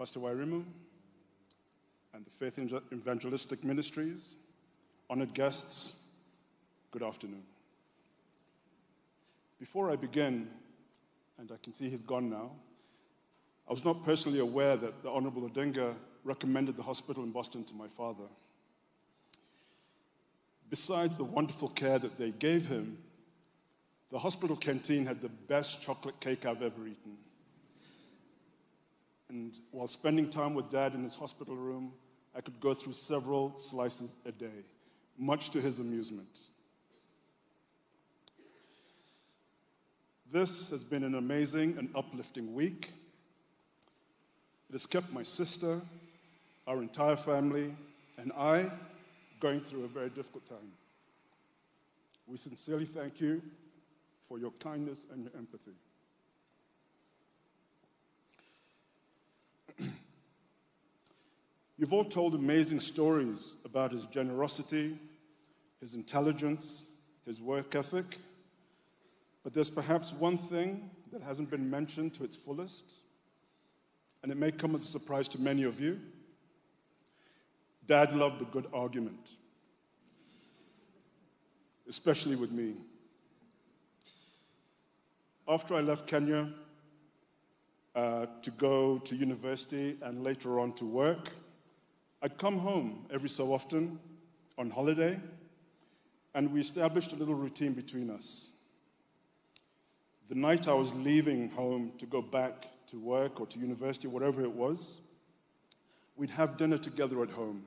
Pastor Wairimu, and the Faith Evangelistic Ministries, honored guests, good afternoon. Before I begin, and I can see he's gone now, I was not personally aware that the Honorable Odinga recommended the hospital in Boston to my father. Besides the wonderful care that they gave him, the hospital canteen had the best chocolate cake I've ever eaten. And while spending time with Dad in his hospital room, I could go through several slices a day, much to his amusement. This has been an amazing and uplifting week. It has kept my sister, our entire family, and I going through a very difficult time. We sincerely thank you for your kindness and your empathy. You've all told amazing stories about his generosity, his intelligence, his work ethic, but there's perhaps one thing that hasn't been mentioned to its fullest, and it may come as a surprise to many of you. Dad loved a good argument, especially with me. After I left Kenya to go to university and later on to work, I'd come home every so often on holiday, and we established a little routine between us. The night I was leaving home to go back to work or to university, whatever it was, we'd have dinner together at home,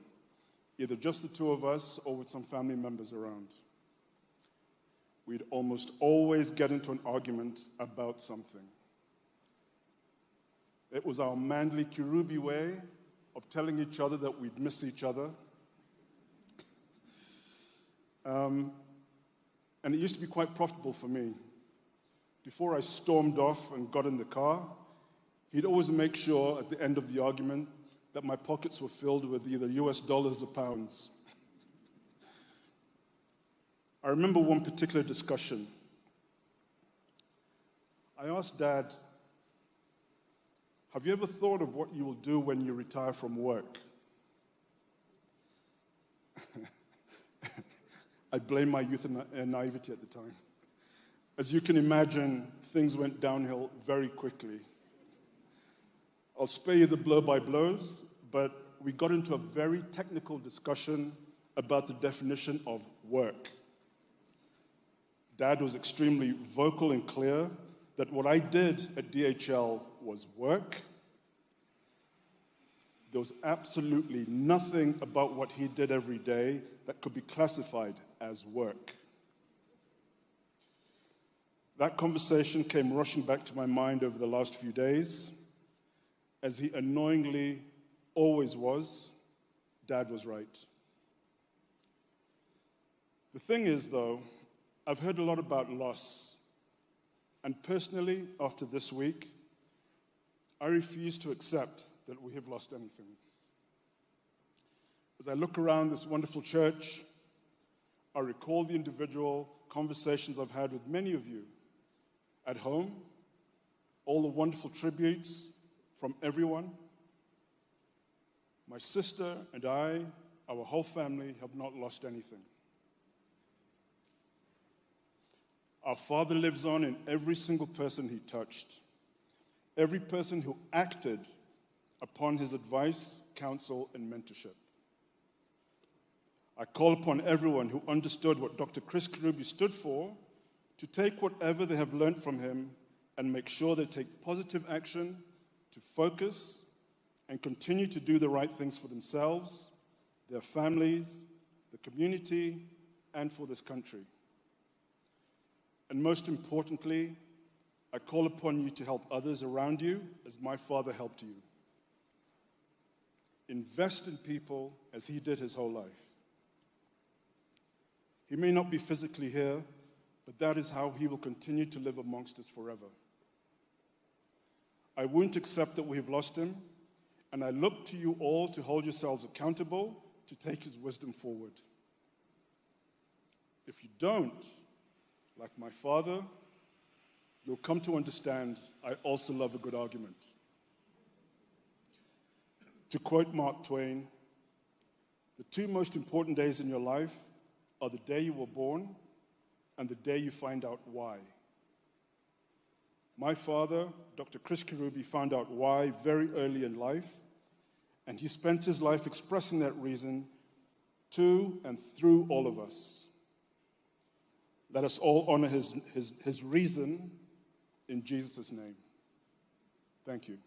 either just the two of us or with some family members around. We'd almost always get into an argument about something. It was our manly Kirubi way of telling each other that we'd miss each other. And it used to be quite profitable for me. Before I stormed off and got in the car, he'd always make sure at the end of the argument that my pockets were filled with either US dollars or pounds. I remember one particular discussion. I asked Dad, have you ever thought of what you will do when you retire from work? I blame my youth and naivety at the time. As you can imagine, things went downhill very quickly. I'll spare you the blow-by-blows, but we got into a very technical discussion about the definition of work. Dad was extremely vocal and clear that what I did at DHL was work. There was absolutely nothing about what he did every day that could be classified as work. That conversation came rushing back to my mind over the last few days. As he annoyingly always was, Dad was right. The thing is, though, I've heard a lot about loss. And personally, after this week, I refuse to accept that we have lost anything. As I look around this wonderful church, I recall the individual conversations I've had with many of you at home, all the wonderful tributes from everyone. My sister and I, our whole family, have not lost anything. Our Father lives on in every single person he touched, every person who acted upon his advice, counsel, and mentorship. I call upon everyone who understood what Dr. Chris Kirubi stood for to take whatever they have learned from him and make sure they take positive action to focus and continue to do the right things for themselves, their families, the community, and for this country. And most importantly, I call upon you to help others around you as my father helped you. Invest in people as he did his whole life. He may not be physically here, but that is how he will continue to live amongst us forever. I won't accept that we have lost him, and I look to you all to hold yourselves accountable to take his wisdom forward. If you don't, like my father, you'll come to understand I also love a good argument. To quote Mark Twain, the two most important days in your life are the day you were born and the day you find out why. My father, Dr. Chris Kirubi, found out why very early in life, and he spent his life expressing that reason to and through all of us. Let us all honor his reason in Jesus' name. Thank you.